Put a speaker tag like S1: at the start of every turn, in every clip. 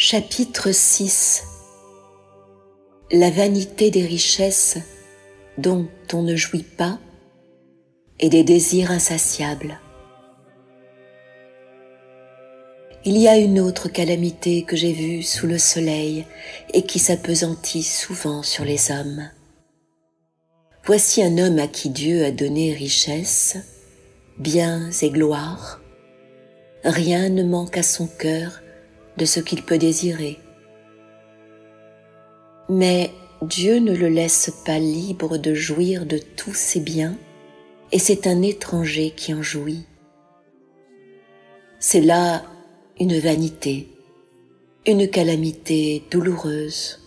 S1: Chapitre 6. La vanité des richesses dont on ne jouit pas et des désirs insatiables. Il y a une autre calamité que j'ai vue sous le soleil et qui s'appesantit souvent sur les hommes. Voici un homme à qui Dieu a donné richesse, biens et gloire. Rien ne manque à son cœur de ce qu'il peut désirer. Mais Dieu ne le laisse pas libre de jouir de tous ses biens, et c'est un étranger qui en jouit. C'est là une vanité, une calamité douloureuse.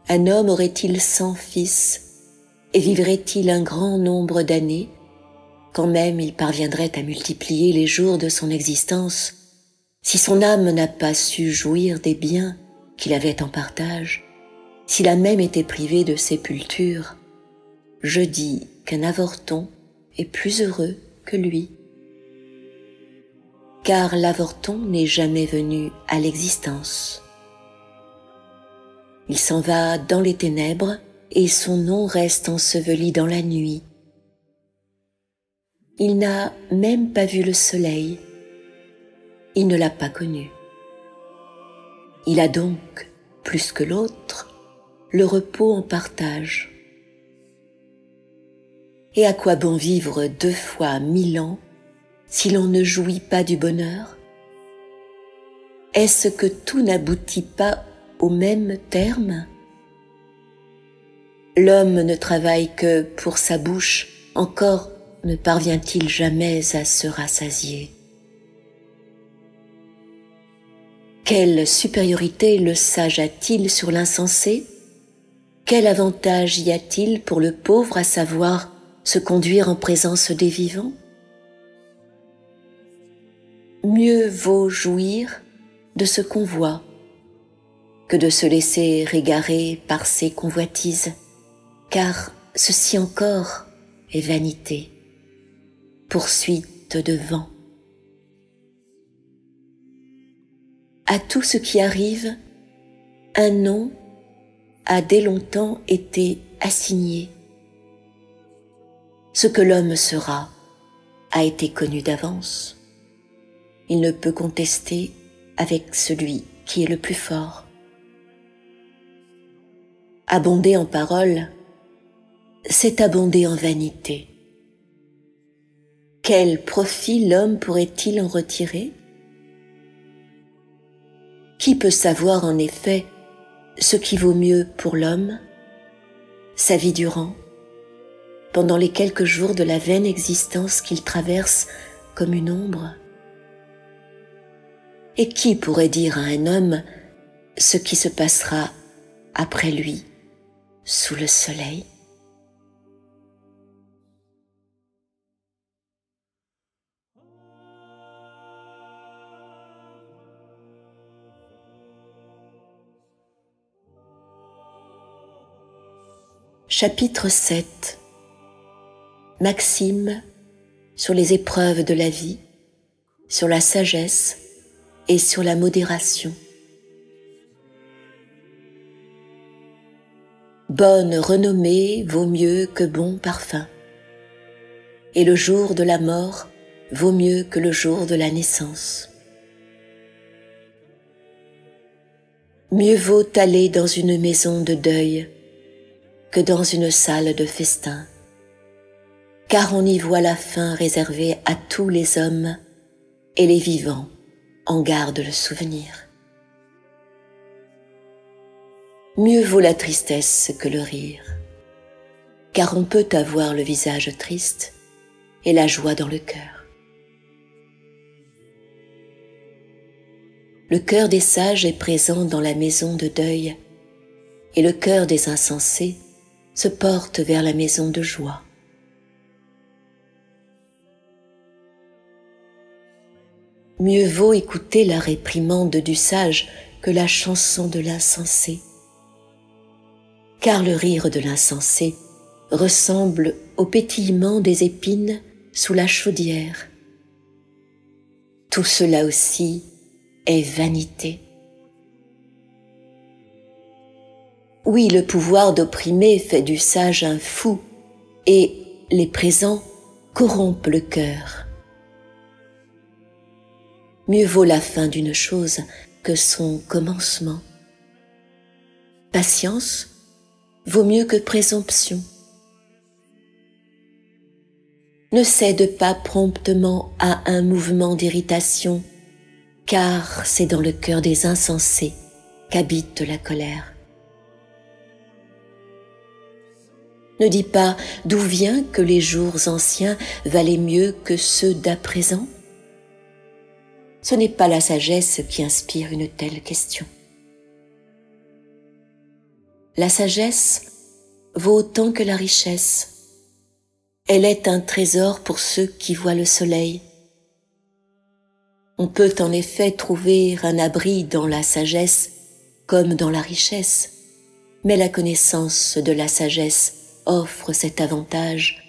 S1: Un homme aurait-il 100 fils et vivrait-il un grand nombre d'années, quand même il parviendrait à multiplier les jours de son existence, si son âme n'a pas su jouir des biens qu'il avait en partage, s'il a même été privé de sépulture, je dis qu'un avorton est plus heureux que lui. Car l'avorton n'est jamais venu à l'existence. Il s'en va dans les ténèbres et son nom reste enseveli dans la nuit. Il n'a même pas vu le soleil. Il ne l'a pas connu. Il a donc, plus que l'autre, le repos en partage. Et à quoi bon vivre 2 fois 1000 ans si l'on ne jouit pas du bonheur? Est-ce que tout n'aboutit pas au même terme? L'homme ne travaille que pour sa bouche, encore ne parvient-il jamais à se rassasier. Quelle supériorité le sage a-t-il sur l'insensé? Quel avantage y a-t-il pour le pauvre à savoir se conduire en présence des vivants? Mieux vaut jouir de ce qu'on voit que de se laisser égarer par ses convoitises, car ceci encore est vanité, poursuite de vent. À tout ce qui arrive, un nom a dès longtemps été assigné. Ce que l'homme sera a été connu d'avance. Il ne peut contester avec celui qui est le plus fort. Abonder en paroles, c'est abonder en vanité. Quel profit l'homme pourrait-il en retirer? Qui peut savoir en effet ce qui vaut mieux pour l'homme, sa vie durant, pendant les quelques jours de la vaine existence qu'il traverse comme une ombre? Et qui pourrait dire à un homme ce qui se passera après lui sous le soleil? Chapitre 7. Maxime sur les épreuves de la vie, sur la sagesse et sur la modération. Bonne renommée vaut mieux que bon parfum, et le jour de la mort vaut mieux que le jour de la naissance. Mieux vaut aller dans une maison de deuil que dans une salle de festin, car on y voit la fin réservée à tous les hommes et les vivants en gardent le souvenir. Mieux vaut la tristesse que le rire, car on peut avoir le visage triste et la joie dans le cœur. Le cœur des sages est présent dans la maison de deuil, et le cœur des insensés se porte vers la maison de joie. Mieux vaut écouter la réprimande du sage que la chanson de l'insensé, car le rire de l'insensé ressemble au pétillement des épines sous la chaudière. Tout cela aussi est vanité. Oui, le pouvoir d'opprimer fait du sage un fou, et les présents corrompent le cœur. Mieux vaut la fin d'une chose que son commencement. Patience vaut mieux que présomption. Ne cède pas promptement à un mouvement d'irritation, car c'est dans le cœur des insensés qu'habite la colère. Ne dis pas d'où vient que les jours anciens valaient mieux que ceux d'à présent. Ce n'est pas la sagesse qui inspire une telle question. La sagesse vaut autant que la richesse. Elle est un trésor pour ceux qui voient le soleil. On peut en effet trouver un abri dans la sagesse comme dans la richesse, mais la connaissance de la sagesse offre cet avantage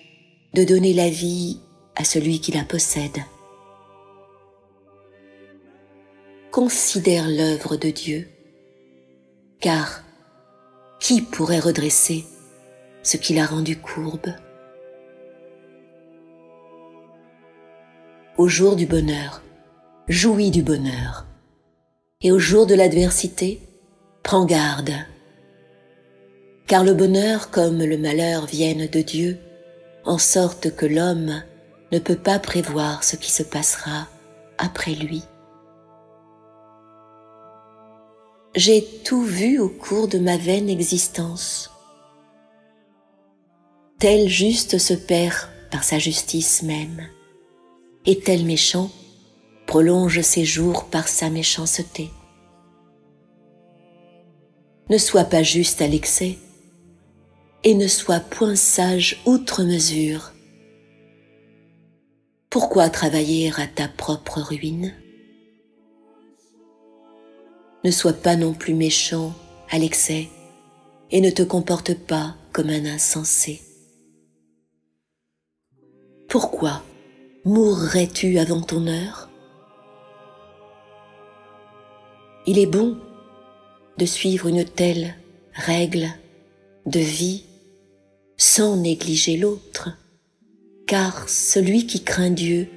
S1: de donner la vie à celui qui la possède. Considère l'œuvre de Dieu, car qui pourrait redresser ce qu'il a rendu courbe? Au jour du bonheur, jouis du bonheur, et au jour de l'adversité, prends garde, car le bonheur comme le malheur viennent de Dieu, en sorte que l'homme ne peut pas prévoir ce qui se passera après lui. J'ai tout vu au cours de ma vaine existence. Tel juste se perd par sa justice même, et tel méchant prolonge ses jours par sa méchanceté. Ne sois pas juste à l'excès, et ne sois point sage outre mesure. Pourquoi travailler à ta propre ruine? Ne sois pas non plus méchant à l'excès, et ne te comporte pas comme un insensé. Pourquoi mourrais-tu avant ton heure? Il est bon de suivre une telle règle de vie sans négliger l'autre, car celui qui craint Dieu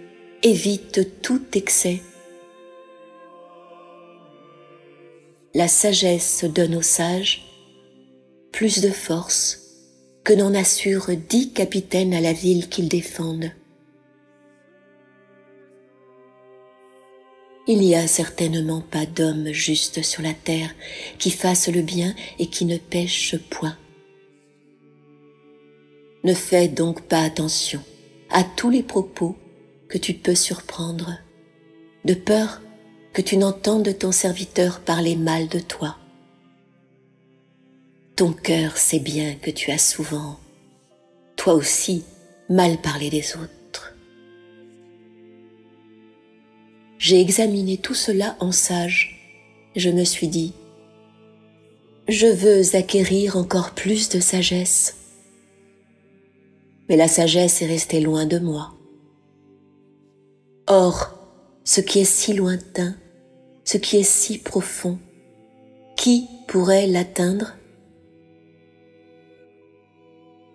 S1: évite tout excès. La sagesse donne aux sages plus de force que n'en assurent 10 capitaines à la ville qu'ils défendent. Il n'y a certainement pas d'homme juste sur la terre qui fasse le bien et qui ne pêche point. Ne fais donc pas attention à tous les propos que tu peux surprendre, de peur que tu n'entendes ton serviteur parler mal de toi. Ton cœur sait bien que tu as souvent, toi aussi, mal parlé des autres. J'ai examiné tout cela en sage. Je me suis dit, je veux acquérir encore plus de sagesse. Mais la sagesse est restée loin de moi. Or, ce qui est si lointain, ce qui est si profond, qui pourrait l'atteindre?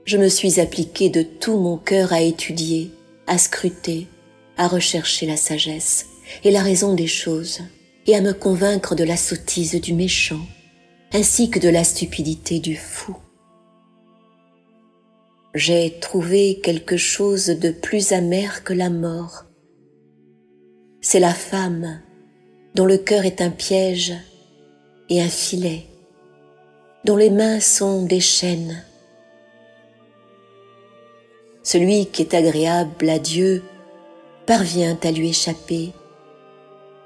S1: Je me suis appliqué de tout mon cœur à étudier, à scruter, à rechercher la sagesse et la raison des choses, et à me convaincre de la sottise du méchant, ainsi que de la stupidité du fou. J'ai trouvé quelque chose de plus amer que la mort. C'est la femme dont le cœur est un piège et un filet, dont les mains sont des chaînes. Celui qui est agréable à Dieu parvient à lui échapper,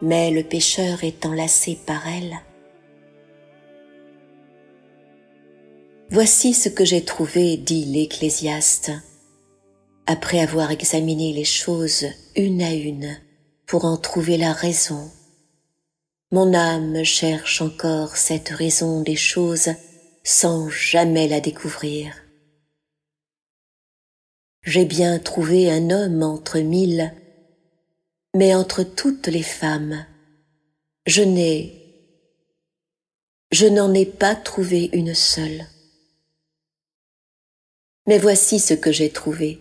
S1: mais le pécheur est enlacé par elle. Voici ce que j'ai trouvé, dit l'Ecclésiaste, après avoir examiné les choses une à une pour en trouver la raison. Mon âme cherche encore cette raison des choses sans jamais la découvrir. J'ai bien trouvé un homme entre 1000, mais entre toutes les femmes, Je n'en ai pas trouvé une seule. Mais voici ce que j'ai trouvé,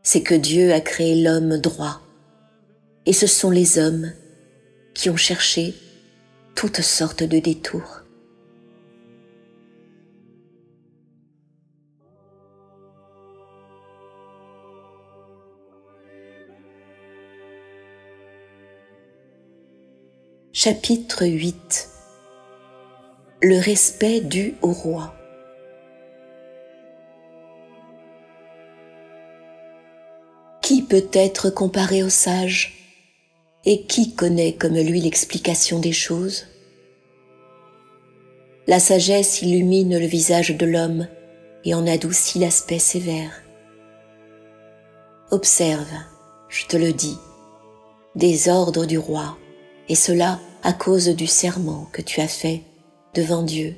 S1: c'est que Dieu a créé l'homme droit, et ce sont les hommes qui ont cherché toutes sortes de détours. Chapitre 8. Le respect dû au roi. Qui peut être comparé au sage, et qui connaît comme lui l'explication des choses? La sagesse illumine le visage de l'homme et en adoucit l'aspect sévère. Observe, je te le dis, des ordres du roi, et cela à cause du serment que tu as fait devant Dieu.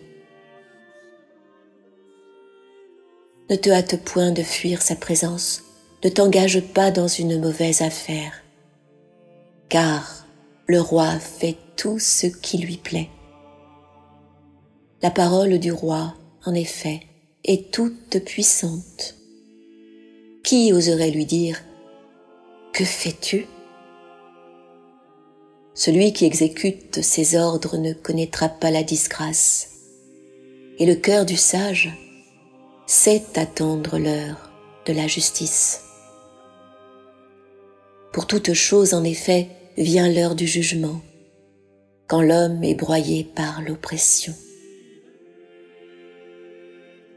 S1: Ne te hâte point de fuir sa présence, ne t'engage pas dans une mauvaise affaire, car le roi fait tout ce qui lui plaît. La parole du roi, en effet, est toute puissante. Qui oserait lui dire « Que fais-tu » ? Celui qui exécute ses ordres ne connaîtra pas la disgrâce, et le cœur du sage sait attendre l'heure de la justice. Pour toute chose, en effet, vient l'heure du jugement, quand l'homme est broyé par l'oppression.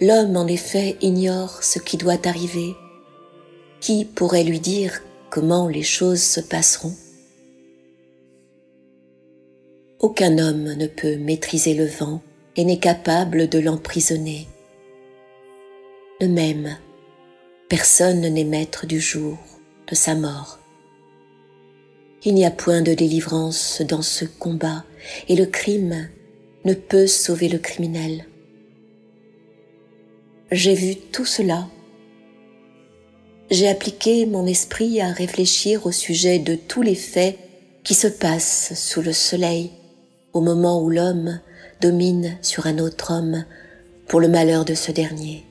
S1: L'homme, en effet, ignore ce qui doit arriver. Qui pourrait lui dire comment les choses se passeront ? Aucun homme ne peut maîtriser le vent et n'est capable de l'emprisonner. De même, personne n'est maître du jour de sa mort. Il n'y a point de délivrance dans ce combat, et le crime ne peut sauver le criminel. J'ai vu tout cela. J'ai appliqué mon esprit à réfléchir au sujet de tous les faits qui se passent sous le soleil, au moment où l'homme domine sur un autre homme pour le malheur de ce dernier.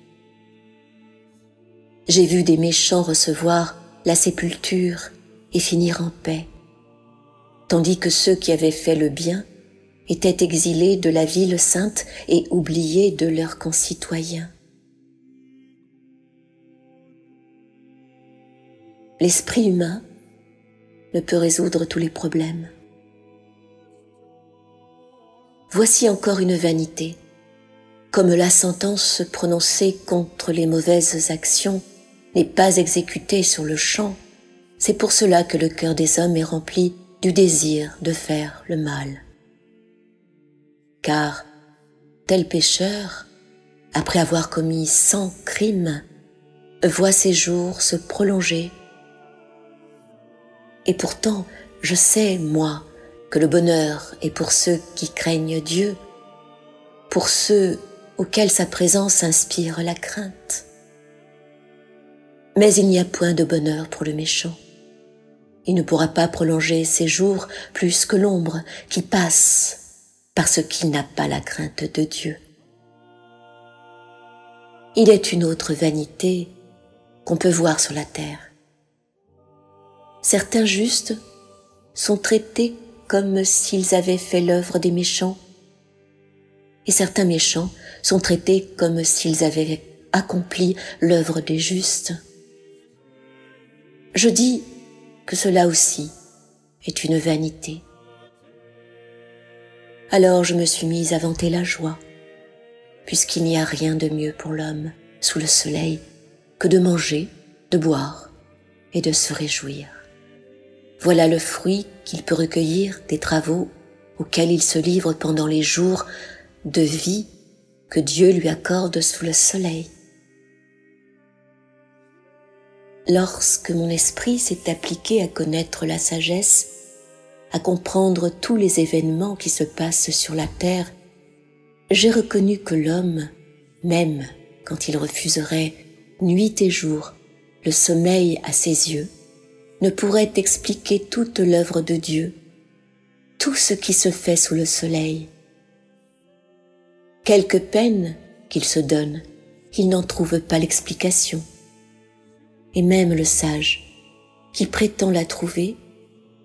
S1: J'ai vu des méchants recevoir la sépulture et finir en paix, tandis que ceux qui avaient fait le bien étaient exilés de la ville sainte et oubliés de leurs concitoyens. L'esprit humain ne peut résoudre tous les problèmes. Voici encore une vanité. Comme la sentence prononcée contre les mauvaises actions n'est pas exécutée sur le champ, c'est pour cela que le cœur des hommes est rempli du désir de faire le mal. Car tel pécheur, après avoir commis 100 crimes, voit ses jours se prolonger. Et pourtant, je sais, moi, que le bonheur est pour ceux qui craignent Dieu, pour ceux auxquels sa présence inspire la crainte. Mais il n'y a point de bonheur pour le méchant. Il ne pourra pas prolonger ses jours plus que l'ombre qui passe, parce qu'il n'a pas la crainte de Dieu. Il est une autre vanité qu'on peut voir sur la terre. Certains justes sont traités comme s'ils avaient fait l'œuvre des méchants, et certains méchants sont traités comme s'ils avaient accompli l'œuvre des justes. Je dis que cela aussi est une vanité. Alors je me suis mise à vanter la joie, puisqu'il n'y a rien de mieux pour l'homme sous le soleil que de manger, de boire et de se réjouir. Voilà le fruit qu'il peut recueillir des travaux auxquels il se livre pendant les jours de vie que Dieu lui accorde sous le soleil. Lorsque mon esprit s'est appliqué à connaître la sagesse, à comprendre tous les événements qui se passent sur la terre, j'ai reconnu que l'homme, même quand il refuserait nuit et jour le sommeil à ses yeux, ne pourrait expliquer toute l'œuvre de Dieu, tout ce qui se fait sous le soleil. Quelque peine qu'il se donne, il n'en trouve pas l'explication. Et même le sage, qui prétend la trouver,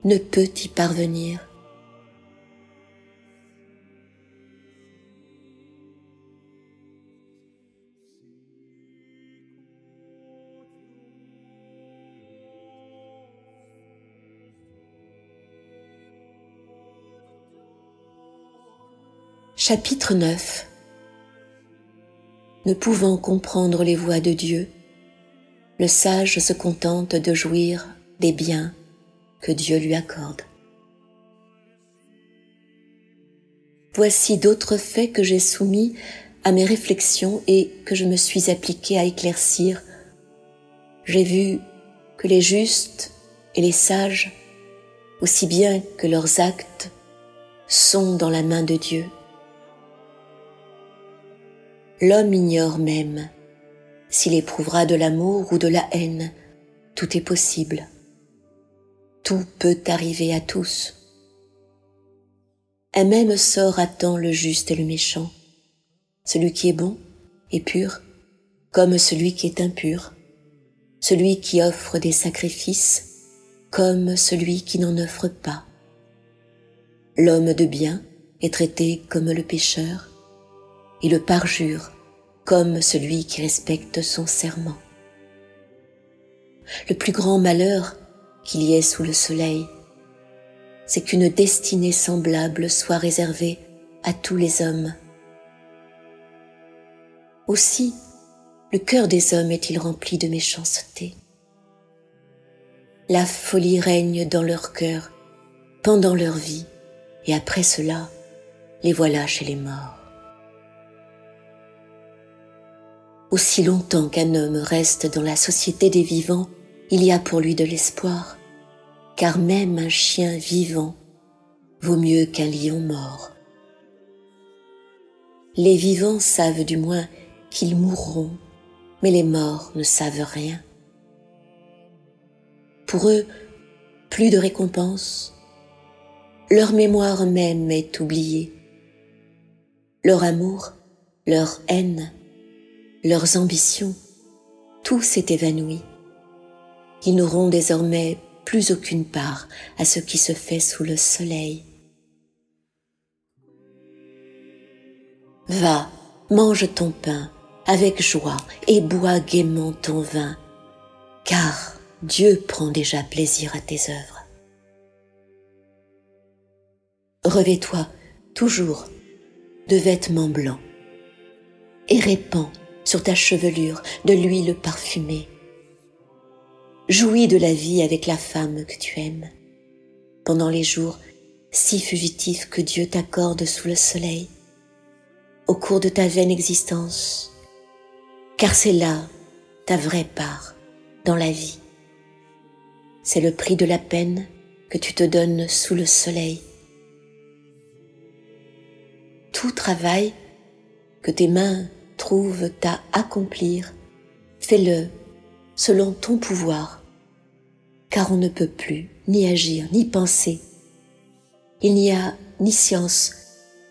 S1: ne peut y parvenir. Chapitre 9. Ne pouvant comprendre les voies de Dieu, le sage se contente de jouir des biens que Dieu lui accorde. Voici d'autres faits que j'ai soumis à mes réflexions et que je me suis appliqué à éclaircir. J'ai vu que les justes et les sages, aussi bien que leurs actes, sont dans la main de Dieu. L'homme ignore même s'il éprouvera de l'amour ou de la haine. Tout est possible. Tout peut arriver à tous. Un même sort attend le juste et le méchant, celui qui est bon et pur, comme celui qui est impur, celui qui offre des sacrifices, comme celui qui n'en offre pas. L'homme de bien est traité comme le pécheur, et le parjure comme celui qui respecte son serment. Le plus grand malheur qu'il y ait sous le soleil, c'est qu'une destinée semblable soit réservée à tous les hommes. Aussi, le cœur des hommes est-il rempli de méchanceté. La folie règne dans leur cœur pendant leur vie, et après cela, les voilà chez les morts. Aussi longtemps qu'un homme reste dans la société des vivants, il y a pour lui de l'espoir, car même un chien vivant vaut mieux qu'un lion mort. Les vivants savent du moins qu'ils mourront, mais les morts ne savent rien. Pour eux, plus de récompense, leur mémoire même est oubliée. Leur amour, leur haine, leurs ambitions, tout s'est évanoui. Ils n'auront désormais plus aucune part à ce qui se fait sous le soleil. Va, mange ton pain avec joie et bois gaiement ton vin, car Dieu prend déjà plaisir à tes œuvres. Revêt-toi toujours de vêtements blancs et répands sur ta chevelure de l'huile parfumée. Jouis de la vie avec la femme que tu aimes, pendant les jours si fugitifs que Dieu t'accorde sous le soleil, au cours de ta vaine existence, car c'est là ta vraie part dans la vie. C'est le prix de la peine que tu te donnes sous le soleil. Tout travail que tes mains trouvent à accomplir, fais-le selon ton pouvoir, car on ne peut plus ni agir ni penser. Il n'y a ni science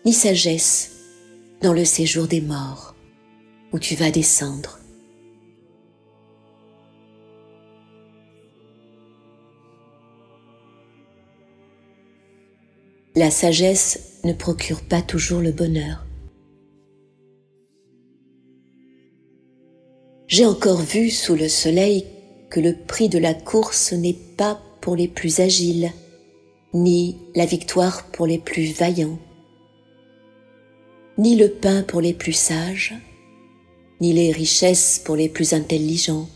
S1: ni sagesse dans le séjour des morts où tu vas descendre. La sagesse ne procure pas toujours le bonheur. J'ai encore vu sous le soleil que le prix de la course n'est pas pour les plus agiles, ni la victoire pour les plus vaillants, ni le pain pour les plus sages, ni les richesses pour les plus intelligents,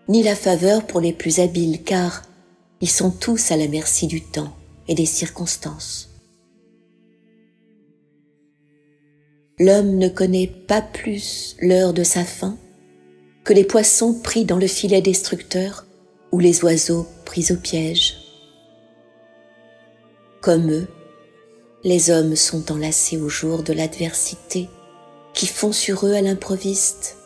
S1: ni la faveur pour les plus habiles, car ils sont tous à la merci du temps et des circonstances. L'homme ne connaît pas plus l'heure de sa fin que les poissons pris dans le filet destructeur ou les oiseaux pris au piège. Comme eux, les hommes sont enlacés au jour de l'adversité qui fond sur eux à l'improviste.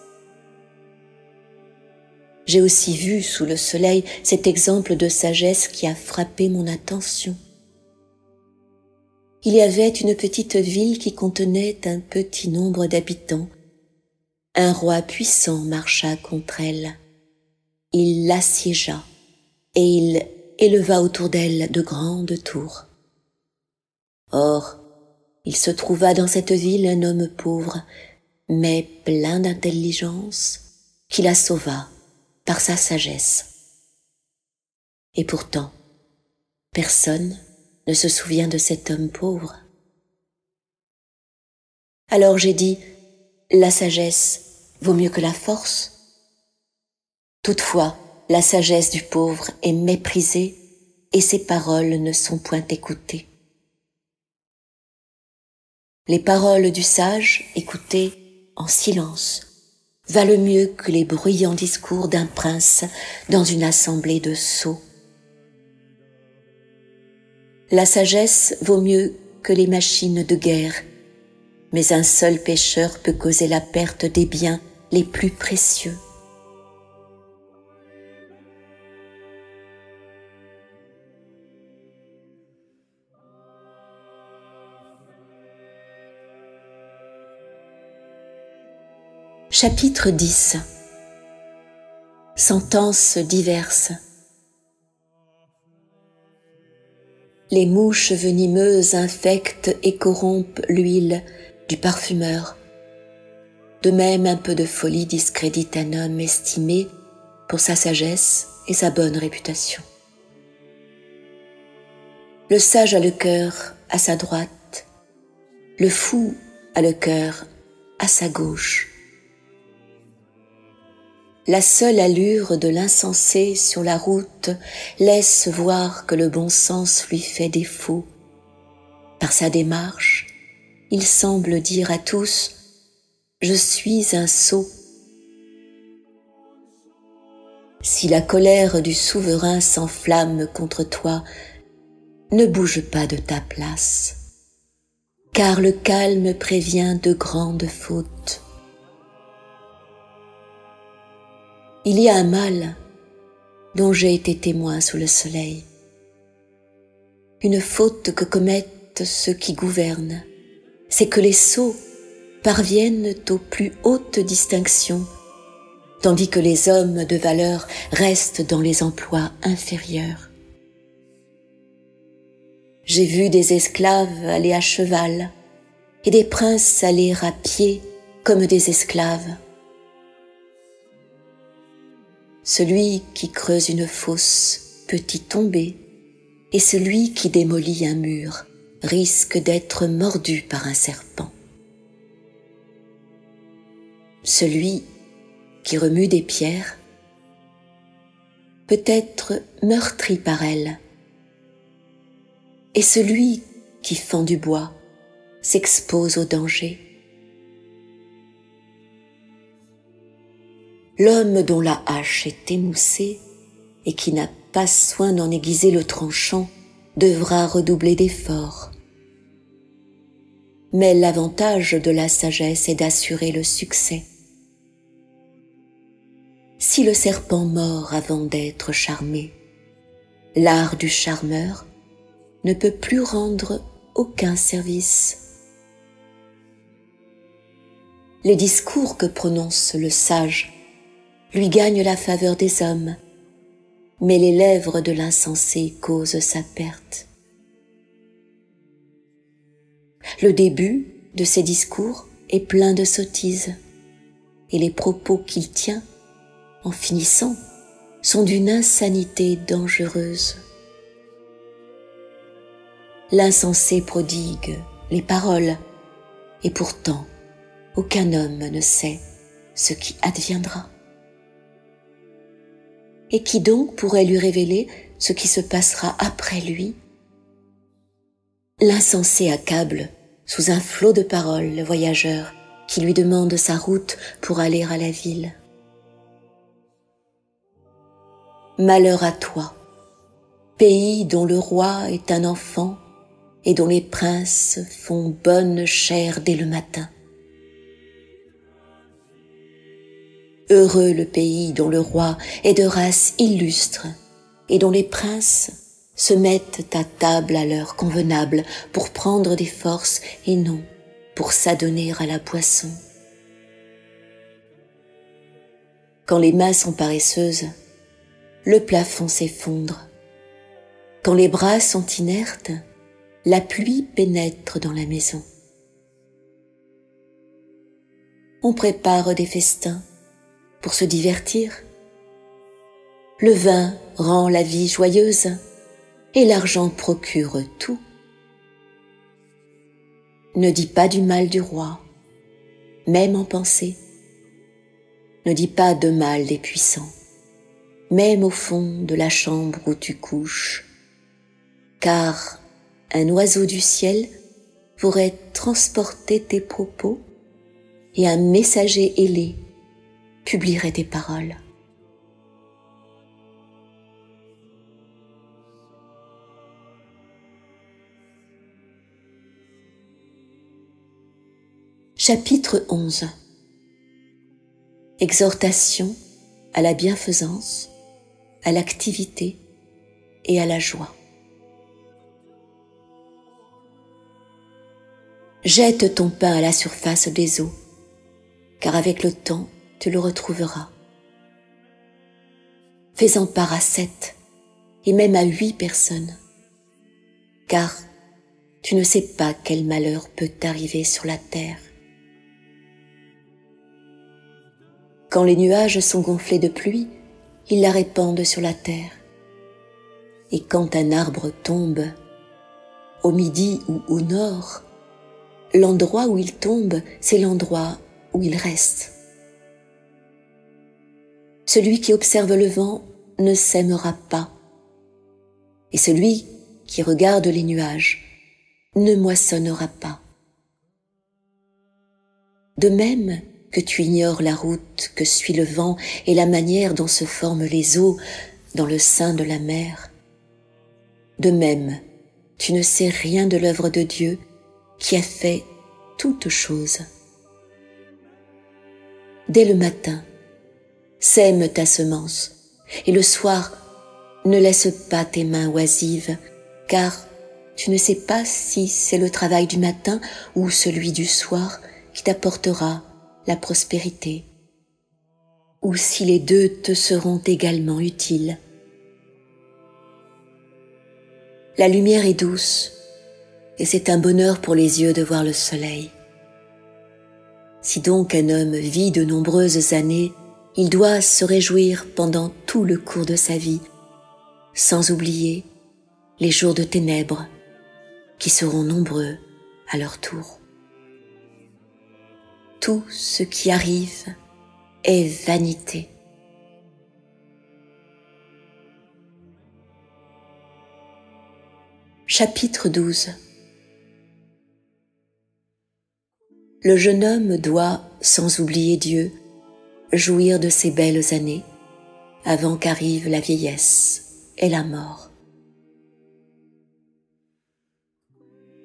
S1: J'ai aussi vu sous le soleil cet exemple de sagesse qui a frappé mon attention. il y avait une petite ville qui contenait un petit nombre d'habitants. Un roi puissant marcha contre elle. Il l'assiégea et il éleva autour d'elle de grandes tours. Or, il se trouva dans cette ville un homme pauvre, mais plein d'intelligence, qui la sauva par sa sagesse. Et pourtant, personne ne se souvient de cet homme pauvre. Alors j'ai dit, la sagesse vaut mieux que la force. Toutefois, la sagesse du pauvre est méprisée et ses paroles ne sont point écoutées. Les paroles du sage, écoutées en silence, valent mieux que les bruyants discours d'un prince dans une assemblée de sots. La sagesse vaut mieux que les machines de guerre, mais un seul pécheur peut causer la perte des biens les plus précieux. Chapitre 10. Sentences diverses. Les mouches venimeuses infectent et corrompent l'huile du parfumeur. De même, un peu de folie discrédite un homme estimé pour sa sagesse et sa bonne réputation. Le sage a le cœur à sa droite, le fou a le cœur à sa gauche. La seule allure de l'insensé sur la route laisse voir que le bon sens lui fait défaut. Par sa démarche, il semble dire à tous « Je suis un sot ». Si la colère du souverain s'enflamme contre toi, ne bouge pas de ta place, car le calme prévient de grandes fautes. Il y a un mal dont j'ai été témoin sous le soleil, une faute que commettent ceux qui gouvernent, c'est que les sots parviennent aux plus hautes distinctions, tandis que les hommes de valeur restent dans les emplois inférieurs. J'ai vu des esclaves aller à cheval et des princes aller à pied comme des esclaves. Celui qui creuse une fosse peut y tomber, et celui qui démolit un mur risque d'être mordu par un serpent. Celui qui remue des pierres peut être meurtri par elles, et celui qui fend du bois s'expose au danger. L'homme dont la hache est émoussée et qui n'a pas soin d'en aiguiser le tranchant devra redoubler d'efforts. Mais l'avantage de la sagesse est d'assurer le succès. Si le serpent mord avant d'être charmé, l'art du charmeur ne peut plus rendre aucun service. Les discours que prononce le sage lui gagnent la faveur des hommes, mais les lèvres de l'insensé causent sa perte. Le début de ses discours est plein de sottises, et les propos qu'il tient, en finissant, sont d'une insanité dangereuse. L'insensé prodigue les paroles, et pourtant aucun homme ne sait ce qui adviendra. Et qui donc pourrait lui révéler ce qui se passera après lui? L'insensé accable sous un flot de paroles le voyageur qui lui demande sa route pour aller à la ville. Malheur à toi, pays dont le roi est un enfant et dont les princes font bonne chère dès le matin. Heureux le pays dont le roi est de race illustre et dont les princes se mettent à table à l'heure convenable pour prendre des forces et non pour s'adonner à la boisson. Quand les mains sont paresseuses, le plafond s'effondre. Quand les bras sont inertes, la pluie pénètre dans la maison. On prépare des festins pour se divertir. Le vin rend la vie joyeuse et l'argent procure tout. Ne dis pas du mal du roi, même en pensée. Ne dis pas de mal des puissants, même au fond de la chambre où tu couches, car un oiseau du ciel pourrait transporter tes propos et un messager ailé publierait tes paroles. Chapitre 11. Exhortation à la bienfaisance, à l'activité et à la joie. Jette ton pain à la surface des eaux, car avec le temps tu le retrouveras. Fais-en part à 7 et même à 8 personnes, car tu ne sais pas quel malheur peut t'arriver sur la terre. Quand les nuages sont gonflés de pluie, ils la répandent sur la terre. Et quand un arbre tombe, au midi ou au nord, l'endroit où il tombe, c'est l'endroit où il reste. Celui qui observe le vent ne sèmera pas, et celui qui regarde les nuages ne moissonnera pas. De même que tu ignores la route que suit le vent et la manière dont se forment les eaux dans le sein de la mer, de même tu ne sais rien de l'œuvre de Dieu qui a fait toutes choses. Dès le matin, sème ta semence, et le soir, ne laisse pas tes mains oisives, car tu ne sais pas si c'est le travail du matin ou celui du soir qui t'apportera la prospérité, ou si les deux te seront également utiles. La lumière est douce, et c'est un bonheur pour les yeux de voir le soleil. Si donc un homme vit de nombreuses années, il doit se réjouir pendant tout le cours de sa vie, sans oublier les jours de ténèbres qui seront nombreux à leur tour. Tout ce qui arrive est vanité. Chapitre 12. Le jeune homme doit, sans oublier Dieu, jouir de ses belles années, avant qu'arrive la vieillesse et la mort.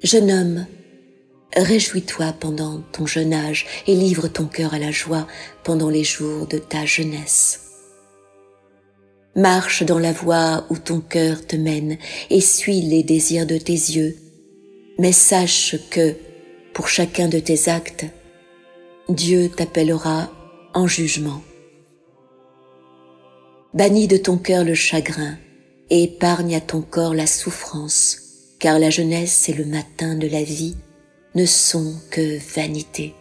S1: Jeune homme, réjouis-toi pendant ton jeune âge et livre ton cœur à la joie pendant les jours de ta jeunesse. Marche dans la voie où ton cœur te mène et suis les désirs de tes yeux, mais sache que, pour chacun de tes actes, Dieu t'appellera en jugement. Bannis de ton cœur le chagrin et épargne à ton corps la souffrance, car la jeunesse et le matin de la vie ne sont que vanité.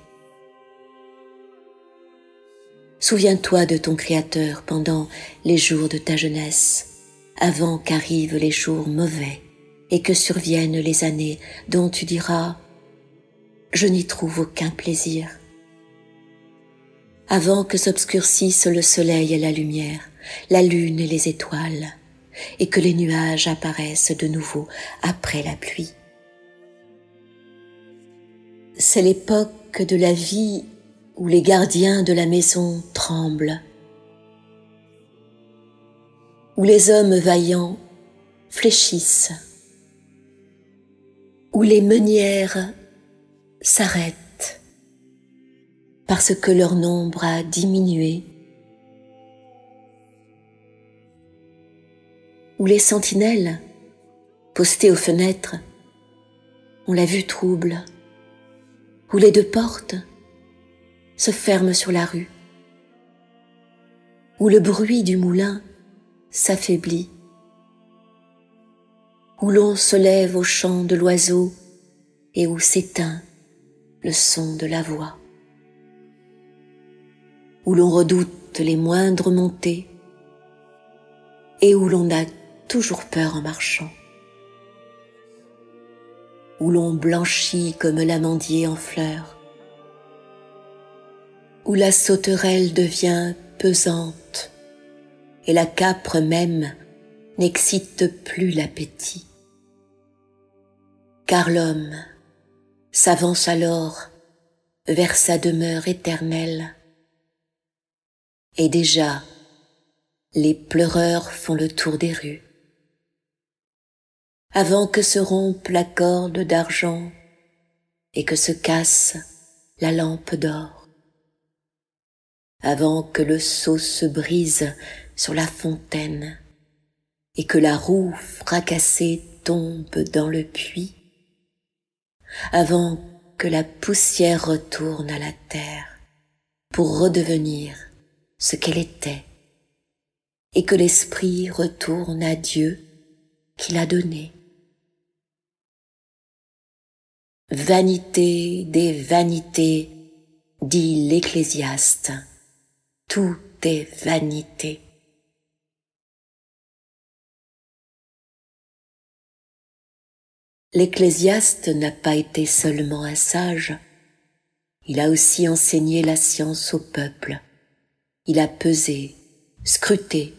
S1: Souviens-toi de ton Créateur pendant les jours de ta jeunesse, avant qu'arrivent les jours mauvais et que surviennent les années dont tu diras « Je n'y trouve aucun plaisir ». Avant que s'obscurcissent le soleil et la lumière, la lune et les étoiles, et que les nuages apparaissent de nouveau après la pluie. C'est l'époque de la vie où les gardiens de la maison tremblent, où les hommes vaillants fléchissent, où les meunières s'arrêtent parce que leur nombre a diminué, où les sentinelles Posté aux fenêtres, on l'a vu trouble, où les deux portes se ferment sur la rue, où le bruit du moulin s'affaiblit, où l'on se lève au chant de l'oiseau et où s'éteint le son de la voix, où l'on redoute les moindres montées et où l'on a toujours peur en marchant, où l'on blanchit comme l'amandier en fleurs, où la sauterelle devient pesante et la capre même n'excite plus l'appétit. Car l'homme s'avance alors vers sa demeure éternelle, et déjà les pleureurs font le tour des rues. Avant que se rompe la corde d'argent et que se casse la lampe d'or, avant que le seau se brise sur la fontaine et que la roue fracassée tombe dans le puits, avant que la poussière retourne à la terre pour redevenir ce qu'elle était et que l'esprit retourne à Dieu qui l'a donné. Vanité des vanités, dit l'Ecclésiaste, tout est vanité. L'Ecclésiaste n'a pas été seulement un sage, il a aussi enseigné la science au peuple. Il a pesé, scruté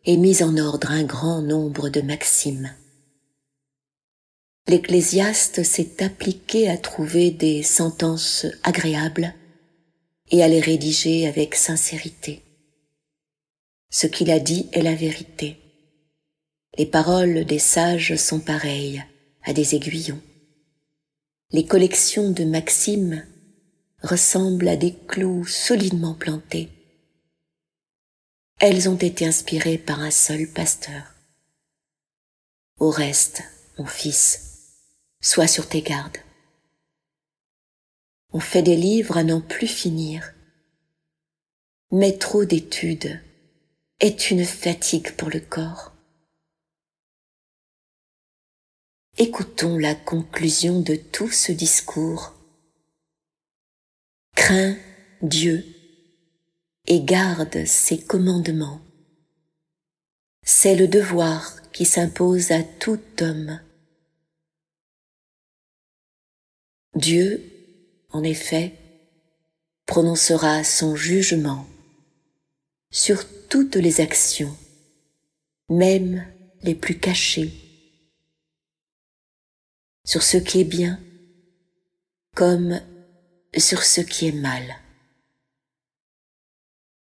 S1: et mis en ordre un grand nombre de maximes. L'Ecclésiaste s'est appliqué à trouver des sentences agréables et à les rédiger avec sincérité. Ce qu'il a dit est la vérité. Les paroles des sages sont pareilles à des aiguillons. Les collections de maximes ressemblent à des clous solidement plantés. Elles ont été inspirées par un seul pasteur. Au reste, mon fils, sois sur tes gardes. On fait des livres à n'en plus finir, mais trop d'études est une fatigue pour le corps. Écoutons la conclusion de tout ce discours. Crains Dieu et garde ses commandements. C'est le devoir qui s'impose à tout homme. Dieu, en effet, prononcera son jugement sur toutes les actions, même les plus cachées, sur ce qui est bien comme sur ce qui est mal.